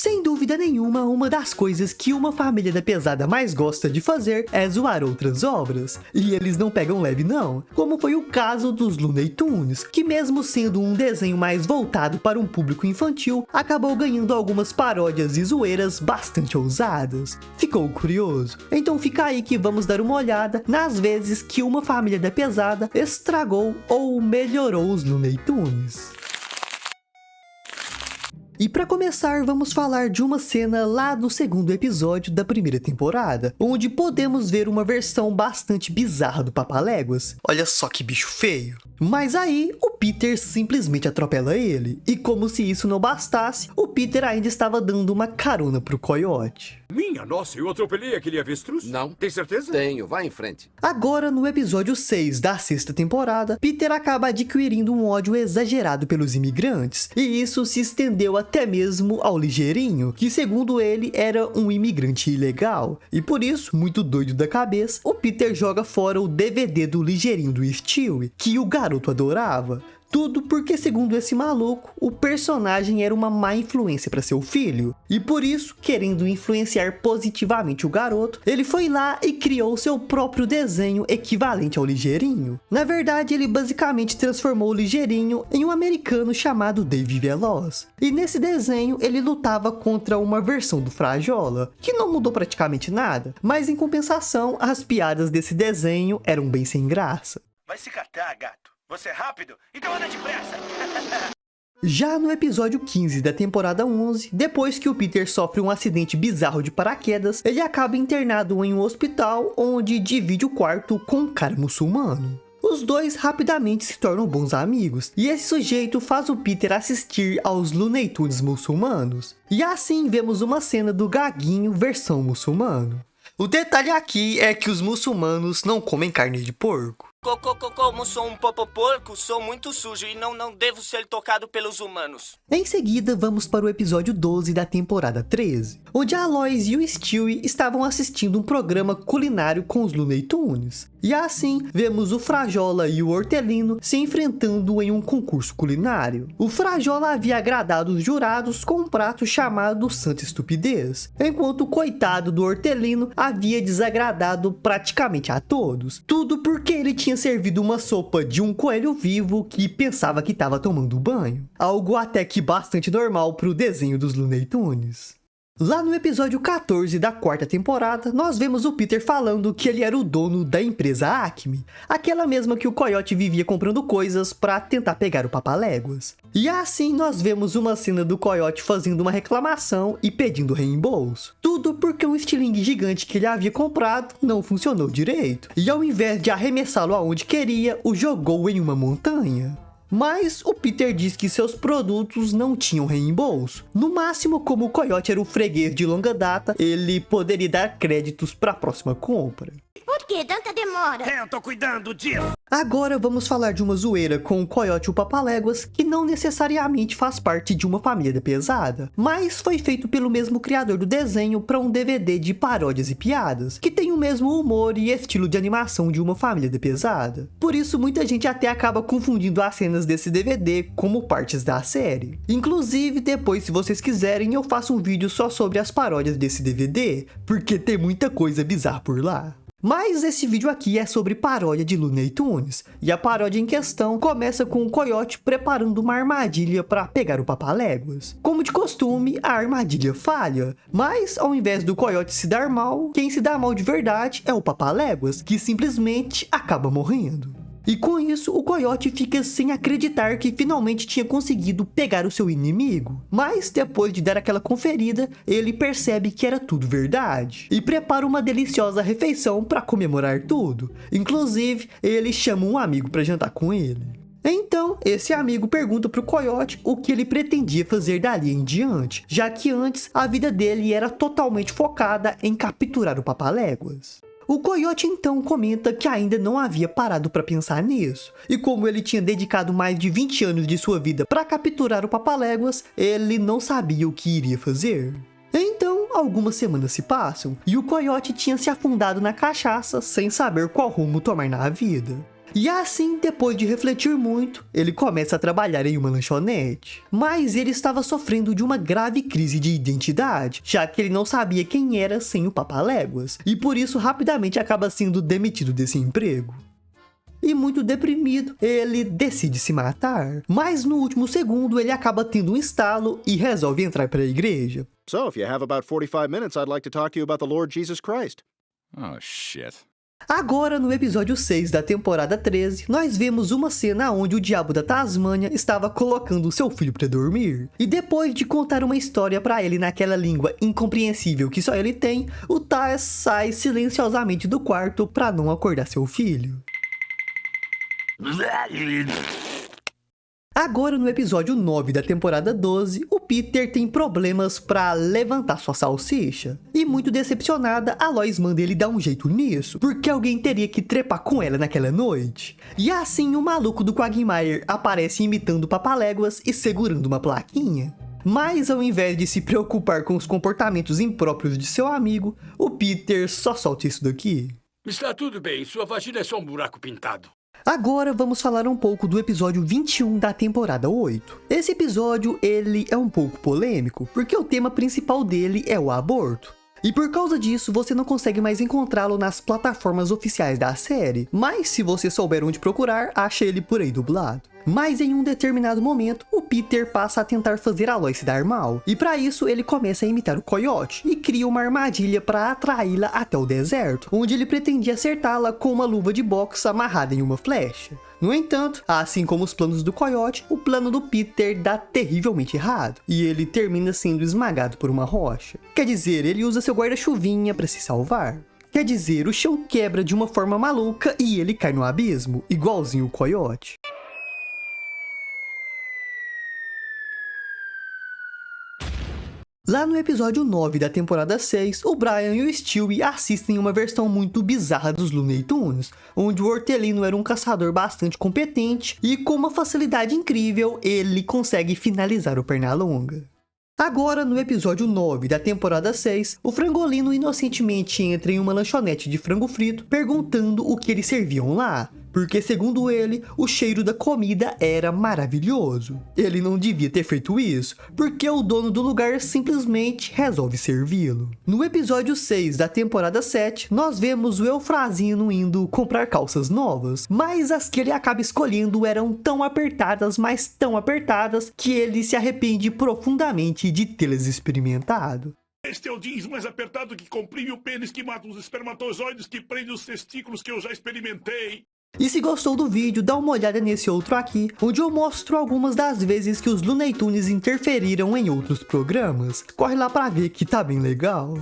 Sem dúvida nenhuma, uma das coisas que uma família da pesada mais gosta de fazer é zoar outras obras. E eles não pegam leve não, como foi o caso dos Looney Tunes, que mesmo sendo um desenho mais voltado para um público infantil, acabou ganhando algumas paródias e zoeiras bastante ousadas. Ficou curioso? Então fica aí que vamos dar uma olhada nas vezes que uma família da pesada estragou ou melhorou os Looney Tunes. E para começar, vamos falar de uma cena lá do segundo episódio da primeira temporada, onde podemos ver uma versão bastante bizarra do Papaléguas. Olha só que bicho feio. Mas aí, o Peter simplesmente atropela ele, e como se isso não bastasse, o Peter ainda estava dando uma carona pro Coiote. Minha nossa, eu atropelei aquele avestruz? Não. Tem certeza? Tenho, vai em frente. Agora, no episódio 6 da sexta temporada, Peter acaba adquirindo um ódio exagerado pelos imigrantes, e isso se estendeu até mesmo ao Ligeirinho, que segundo ele era um imigrante ilegal, e por isso, muito doido da cabeça, o Peter joga fora o DVD do Ligeirinho do Stewie, que o garoto adorava. Tudo porque, segundo esse maluco, o personagem era uma má influência para seu filho. E por isso, querendo influenciar positivamente o garoto, ele foi lá e criou seu próprio desenho equivalente ao Ligeirinho. Na verdade, ele basicamente transformou o Ligeirinho em um americano chamado Dave Veloz. E nesse desenho, ele lutava contra uma versão do Frajola, que não mudou praticamente nada, mas em compensação, as piadas desse desenho eram bem sem graça. Vai se catar, gato. Você é rápido? Então anda depressa! Já no episódio 15 da temporada 11, depois que o Peter sofre um acidente bizarro de paraquedas, ele acaba internado em um hospital onde divide o quarto com um cara muçulmano. Os dois rapidamente se tornam bons amigos, e esse sujeito faz o Peter assistir aos Looney Tunes muçulmanos. E assim vemos uma cena do Gaguinho versão muçulmano. O detalhe aqui é que os muçulmanos não comem carne de porco. Como sou um porco, sou muito sujo e não devo ser tocado pelos humanos. Em seguida, vamos para o episódio 12 da temporada 13, onde a Lois e o Stewie estavam assistindo um programa culinário com os Looney Tunes. E assim, vemos o Frajola e o Hortelino se enfrentando em um concurso culinário. O Frajola havia agradado os jurados com um prato chamado Santa Estupidez, enquanto o coitado do Hortelino havia desagradado praticamente a todos. Tudo porque ele tinha servido uma sopa de um coelho vivo que pensava que estava tomando banho. Algo até que bastante normal para o desenho dos Looney Tunes. Lá no episódio 14 da quarta temporada, nós vemos o Peter falando que ele era o dono da empresa Acme, aquela mesma que o Coiote vivia comprando coisas para tentar pegar o Papaléguas. E assim nós vemos uma cena do Coiote fazendo uma reclamação e pedindo reembolso. Tudo porque um estilingue gigante que ele havia comprado não funcionou direito, e ao invés de arremessá-lo aonde queria, o jogou em uma montanha. Mas o Peter diz que seus produtos não tinham reembolso. No máximo, como o Coiote era um freguês de longa data, ele poderia dar créditos para a próxima compra. Por que tanta demora? Eu tô cuidando disso! Agora vamos falar de uma zoeira com o Coiote e o Papaléguas que não necessariamente faz parte de uma família da pesada, mas foi feito pelo mesmo criador do desenho para um DVD de paródias e piadas, que tem o mesmo humor e estilo de animação de uma família da pesada. Por isso muita gente até acaba confundindo as cenas desse DVD como partes da série. Inclusive, depois, se vocês quiserem, eu faço um vídeo só sobre as paródias desse DVD, porque tem muita coisa bizarra por lá. Mas esse vídeo aqui é sobre paródia de Looney Tunes, e a paródia em questão começa com o Coiote preparando uma armadilha para pegar o Papaléguas. Como de costume, a armadilha falha, mas ao invés do Coiote se dar mal, quem se dá mal de verdade é o Papaléguas, que simplesmente acaba morrendo. E com isso, o Coiote fica sem acreditar que finalmente tinha conseguido pegar o seu inimigo. Mas depois de dar aquela conferida, ele percebe que era tudo verdade. E prepara uma deliciosa refeição para comemorar tudo. Inclusive, ele chama um amigo para jantar com ele. Então, esse amigo pergunta pro Coiote o que ele pretendia fazer dali em diante, já que antes a vida dele era totalmente focada em capturar o Papaléguas. O Coiote então comenta que ainda não havia parado para pensar nisso, e como ele tinha dedicado mais de 20 anos de sua vida para capturar o Papaléguas, ele não sabia o que iria fazer. Então, algumas semanas se passam, e o Coiote tinha se afundado na cachaça sem saber qual rumo tomar na vida. E assim, depois de refletir muito, ele começa a trabalhar em uma lanchonete. Mas ele estava sofrendo de uma grave crise de identidade, já que ele não sabia quem era sem o Papaléguas, e por isso rapidamente acaba sendo demitido desse emprego. E muito deprimido, ele decide se matar. Mas no último segundo ele acaba tendo um estalo e resolve entrar para a igreja. So, if you have about 45 minutes, I'd like to talk to you about the Lord Jesus Christ. Oh, shit. Agora, no episódio 6 da temporada 13, nós vemos uma cena onde o diabo da Tasmânia estava colocando seu filho para dormir. E depois de contar uma história para ele naquela língua incompreensível que só ele tem, o Taz sai silenciosamente do quarto para não acordar seu filho. Agora, no episódio 9 da temporada 12, o Peter tem problemas para levantar sua salsicha. E muito decepcionada, a Lois manda ele dar um jeito nisso, porque alguém teria que trepar com ela naquela noite. E assim, o maluco do Quagmire aparece imitando o Papaléguas e segurando uma plaquinha. Mas ao invés de se preocupar com os comportamentos impróprios de seu amigo, o Peter só solta isso daqui. Está tudo bem, sua vagina é só um buraco pintado. Agora vamos falar um pouco do episódio 21 da temporada 8. Esse episódio, ele é um pouco polêmico, porque o tema principal dele é o aborto. E por causa disso, você não consegue mais encontrá-lo nas plataformas oficiais da série. Mas se você souber onde procurar, acha ele por aí dublado. Mas em um determinado momento, o Peter passa a tentar fazer a Lois se dar mal. E para isso, ele começa a imitar o Coiote e cria uma armadilha para atraí-la até o deserto, onde ele pretendia acertá-la com uma luva de boxe amarrada em uma flecha. No entanto, assim como os planos do Coiote, o plano do Peter dá terrivelmente errado, e ele termina sendo esmagado por uma rocha. Quer dizer, ele usa seu guarda-chuvinha para se salvar. Quer dizer, o chão quebra de uma forma maluca e ele cai no abismo, igualzinho o Coiote. Lá no episódio 9 da temporada 6, o Brian e o Stewie assistem uma versão muito bizarra dos Looney Tunes, onde o Hortelino era um caçador bastante competente e com uma facilidade incrível, ele consegue finalizar o Pernalonga. Agora, no episódio 9 da temporada 6, o Frangolino inocentemente entra em uma lanchonete de frango frito perguntando o que eles serviam lá, porque segundo ele, o cheiro da comida era maravilhoso. Ele não devia ter feito isso, porque o dono do lugar simplesmente resolve servi-lo. No episódio 6 da temporada 7, nós vemos o Eufrazino indo comprar calças novas, mas as que ele acaba escolhendo eram tão apertadas, mas tão apertadas, que ele se arrepende profundamente de tê-las experimentado. Este é o jeans mais apertado que comprime o pênis, que mata os espermatozoides, que prende os testículos, que eu já experimentei. E se gostou do vídeo, dá uma olhada nesse outro aqui, onde eu mostro algumas das vezes que os Looney Tunes interferiram em outros programas. Corre lá pra ver que tá bem legal.